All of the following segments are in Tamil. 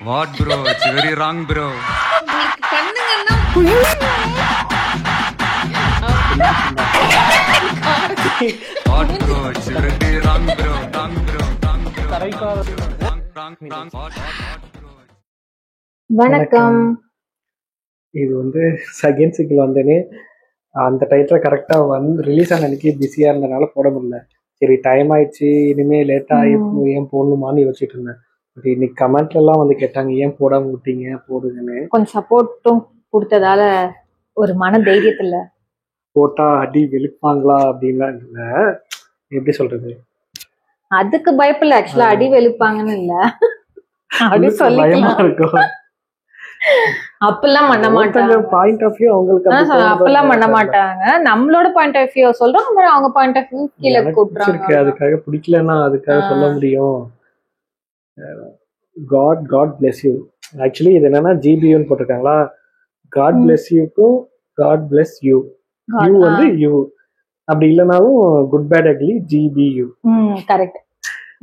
What bro? It's very wrong bro. பண்ணுங்கன்னா What bro? It's very wrong bro. Wrong bro. Wrong bro. Wrong. What bro? வணக்கம். இது வந்து செகண்ட் சிங்கிள் வந்தேனே அந்த டைட்டில் கரெக்டாக ரிலீஸ் ஆன அன்னைக்கு பிஸியாக இருந்தனால போட முடியல. சரி டைம் ஆயிடுச்சு, இனிமேல் லேட்டாக ஏன் போடணுமான்னு யோசிச்சுட்டு இருந்தேன். பட் இன்னைக்கு கமெண்ட்லாம் வந்து கேட்டாங்க ஏன் போடாம விட்டீங்க போடுங்கன்னு. கொஞ்சம் சப்போர்ட்டும் கொடுத்ததால ஒரு மன தைரியத்துல போட்டா அடி வெளுப்பாங்களா அப்படின்லாம் இல்லை, எப்படி சொல்றது, அதுக்கு பயப்படல. ஆக்சுவலா அடி வெளுப்பாங்கன்னு இல்ல, அப்படி பயமா சொல்லிக்கலாம். இருக்கும். அப்பெல்லாம் பண்ண மாட்டாங்க. பாயிண்ட் ஆஃப் வியூ அவங்களுக்கு அப்படி தோணுதோ அப்பெல்லாம் பண்ண என்னன்னு மாட்டாங்க. நம்மளோட பாயிண்ட் ஆஃப் வியூ சொல்றோம், அப்புறம் அவங்க பாயிண்ட் ஆஃப் வியூ கீழே தெரியல. எனக்கு பிடிச்சிருக்கு, கூட்டுறாங்க. அதுக்காக பிடிக்கலன்னா அதுக்காக சொல்ல முடியும். God bless you. ஆக்சுவலி இது என்னன்னா ஜிபியூன்னு போட்டிருக்காங்களா, காட் பிளெஸ் யூக்கும் காட் பிளெஸ் யூ. யூ வந்து யூ, அப்படி இல்லைனாலும் good bad ugly GPU correct.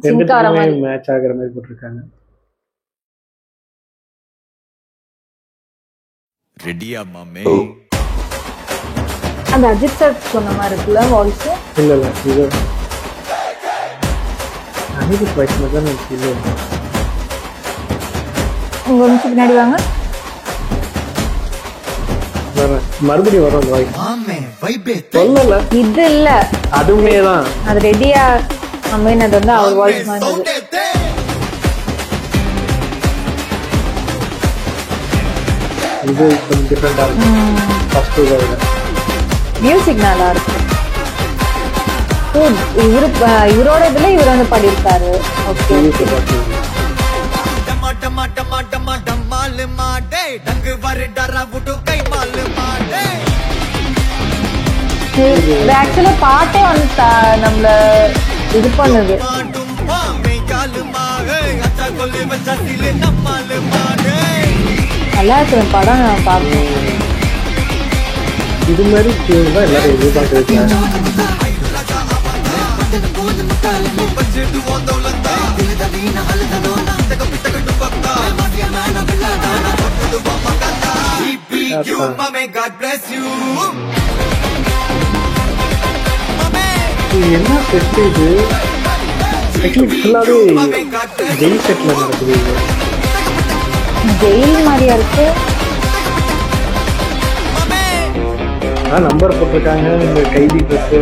ரெண்டுத்துக்குமே மேட்ச் ஆகுற மாதிரி போட்டிருக்காங்க. ரெடியா மாமே? அந்த அஜித் சார் சொன்ன மாதிரி இருக்குல்ல வாய்ஸ். இல்ல இது அனிருத் வாய்ஸ் மாதிரி தான் எனக்கு இல்லை. உங்க நிமிஷம் பின்னாடி வாங்க. மறுபடியும் வரும் அந்த வாய்ஸ். மாமே வைபே சொல்லல, இது இல்ல, அதுவுமே தான். அது ரெடியா அம்மைனது வந்து அவர் வாய்ஸ் மாதிரி இருந்தது. இது கொஞ்சம் டிஃப்ரெண்டா இருக்கு ஃபர்ஸ்ட் இதை விட. மியூசிக் நல்லா இருக்கு. இவரோட இதுல இவர் வந்து பாடியிருக்காரு. ஓகே மியூசிக் பார்த்தீங்க. டமா டமா டமா டமா டமால் மாடே டங்கு வர டரா புட்டு கை மால் மாடே. இது ஆக்சுவலா பாட்டே வந்து நம்மள இது பண்ணுது. மாடும் மாமே கால் மாஹே அச்சா கொல்லி வச்சா சிலே நம்மால் மாடே. நல்லா இருக்கு இந்த படம், நான் பார்க்கணும். இது மாதிரி டியூன் தான் எல்லாரும் எதிர்பார்க்குறது. மாமே காட் பிளஸ் யூ. இது என்ன செட் இது? ஆக்சுவலி ஃபுல்லாகவே ஜெயில் செட்டில் நடக்குது. இது ஜெயில் மாதிரியா இருக்கு. நம்பர் போட்டிருக்காங்க இந்த கைதி ட்ரெஸ்ஸு.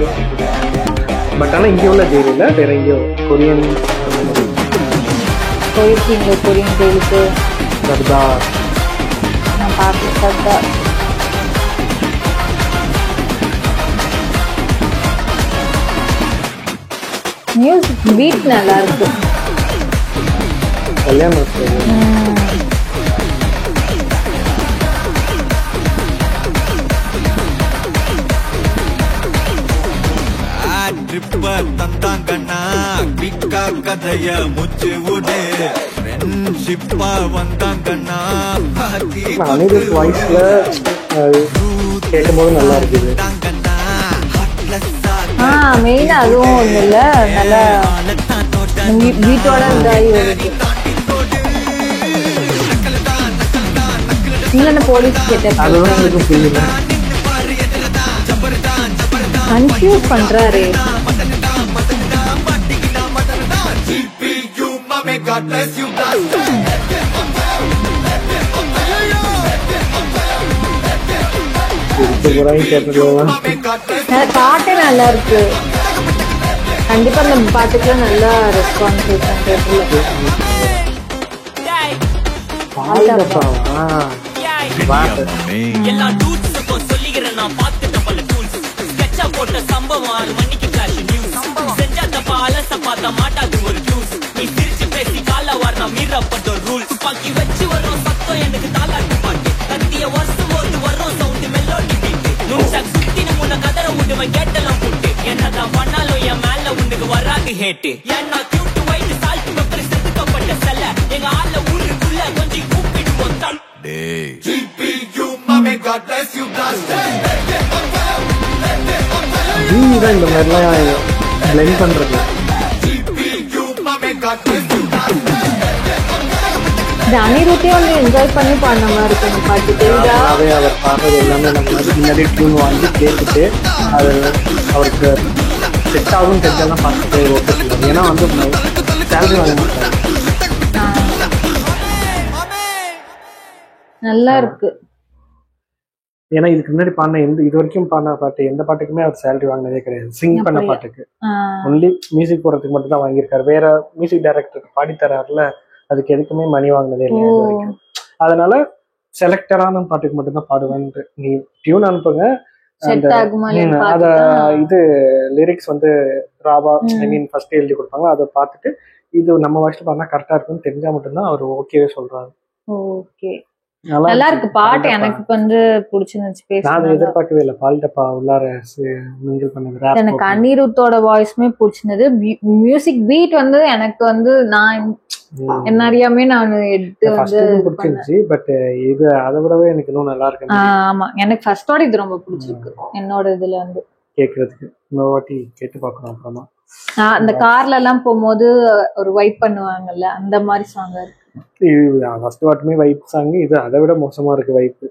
பட் ஆனால் இங்கே உள்ள ஜெயில் இல்லை, வேற எங்கேயோ கொரியன் போயிருக்கீங்க கொரியன் ஜெயிலுக்கு? சர்தார். நான் பார்க்கல சர்தார். மியூசிக் பீட் நல்லா இருக்கு. கல்யாணம் story. ட்ரிப்பர் தந்தாங்கண்ணா கிக்கா கதைய முச்சு விடு. ஃப்ரெண்ட்ஷிப்பா வந்தாங்கண்ணா அனிருத் வாய்ஸ்ல கேட்கும்போது நல்லா இருக்குது. மெயினா அதுவும் ஒண்ணு இல்ல, நல்லா பீட்டோட இதாகி வருது. இல்ல போலீஸ் கேட்ட அதுதான் எனக்கு புரியல. கன்ஃபியூஸ் பண்றாரு. கேட்டதுலாம் பாட்டே நல்லா இருக்கு. கண்டிப்பா அந்த பாட்டுக்குலாம் நல்லா ரெஸ்பான்ஸ் எல்லா டூட்ஸுக்கும் சொல்லிக்கிறேன் நான் பார்த்துட்ட பல டூல்ஸ். ஸ்கெட்சா போட்ட சம்பவம் 6 மணிக்கு ஃபிளாஷ் நியூஸ். செஞ்சா தப்பா அலச பார்த்தா மாட்டாது ஒரு ஜூஸ். நீ சிரிச்சு பேசி கால வார்னா மீறப்பட்ட ரூல். துப்பாக்கி வச்சு வரும் சத்தம் எனக்கு தாலாட்டு பாட்டு. கத்திய வருஷம் போது வரும் சவுண்ட் மெல்லோடி பீட்டு. நுண்சாக் சுத்தின முன்ன கதற விடுவேன் கேட்டெல்லாம் போட்டு. என்னதான் பண்ணாலும் என் மேல உனக்கு வராது ஹேட்டு. ஏன்னா கியூட் ஒயிட் சால்ட் பெப்பர் செதுக்கப்பட்ட செல்ல எங்க ஆள ஊருக்குள்ள கொஞ்சம் கூப்பிடுவோம் தம். ஜிவி தான் இந்த மாதிரிலாம் பிளெண்ட் பண்றது. அது அனிருத்தே வந்து என்ஜாய் பண்ணி பாடின மாதிரி இருக்கும் இந்த பாட்டு தெரியுதா? அதனாவே அவர் பாடுறது எல்லாமே நம்ம வந்து முன்னாடி டியூன் வாங்கி கேட்டுட்டு அது அவருக்கு செட் ஆகும் தெரிஞ்செல்லாம் பார்த்துட்டு ஓகே சொல்லுவாங்க. ஏன்னா வந்து சேலரி வாங்க மாட்டாங்க. நல்லா இருக்கு. ஏன்னா இதுக்கு முன்னாடி பாடின இது வரைக்கும் பாடின பாட்டு எந்த பாட்டுக்குமே அவர் சேலரி வாங்கினதே கிடையாது. சிங் பண்ண பாட்டுக்கு ஒன்லி மியூசிக் போடுறதுக்கு மட்டும் தான் வாங்கியிருக்காரு. வேற மியூசிக் டைரக்டருக்கு பாடி தராருல, அதுக்கு எதுக்குமே மணி வாங்கினதே இல்லை இது வரைக்கும். அதனால செலக்டடான பாட்டுக்கு மட்டும்தான் பாடுவேன். நீ டியூன் அனுப்புங்க, அத இது லிரிக்ஸ் வந்து ராவா ஐ மீன் ஃபர்ஸ்ட் எழுதி கொடுப்பாங்க, அதை பார்த்துட்டு இது நம்ம வாய்ஸ்ல பாடினா கரெக்டா இருக்குன்னு தெரிஞ்சா மட்டும்தான் அவர் ஓகேவே சொல்றாரு. ஓகே, நல்லா இருக்கு பாட்டு. எனக்கு வந்து பிடிச்சிருந்துச்சு. நான் எதிர்பார்க்கவே இல்லை பால்டப்பா உள்ளார மிங்கிள் பண்ணது. எனக்கு அனிருத்தோட வாய்ஸ்மே பிடிச்சிருந்தது. மியூசிக் பீட் வந்து எனக்கு வந்து நான் என்ன அறியாமே நான் எடுத்து வந்து பிடிச்சிருந்துச்சு. பட் இது அதை விடவே எனக்கு இன்னும் நல்லா இருக்கு. ஆமா, எனக்கு ஃபர்ஸ்டோட இது ரொம்ப பிடிச்சிருக்கு. என்னோட இதுல வந்து கேட்கறதுக்கு இன்னொரு வாட்டி கேட்டு பார்க்கணும். அப்புறமா அந்த கார்ல எல்லாம் போகும்போது ஒரு வைப் பண்ணுவாங்கல்ல, அந்த மாதிரி சாங் இருக்கு. இது ஃபர்ஸ்ட் வாட்டுமே வைப் சாங், இது அதை விட மோசமா இருக்கு வைப்பு.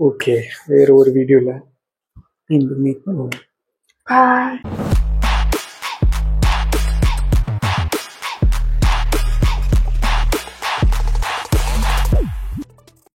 ஓகே, வேற ஒரு வீடியோல மீட் பண்ணுவோம்.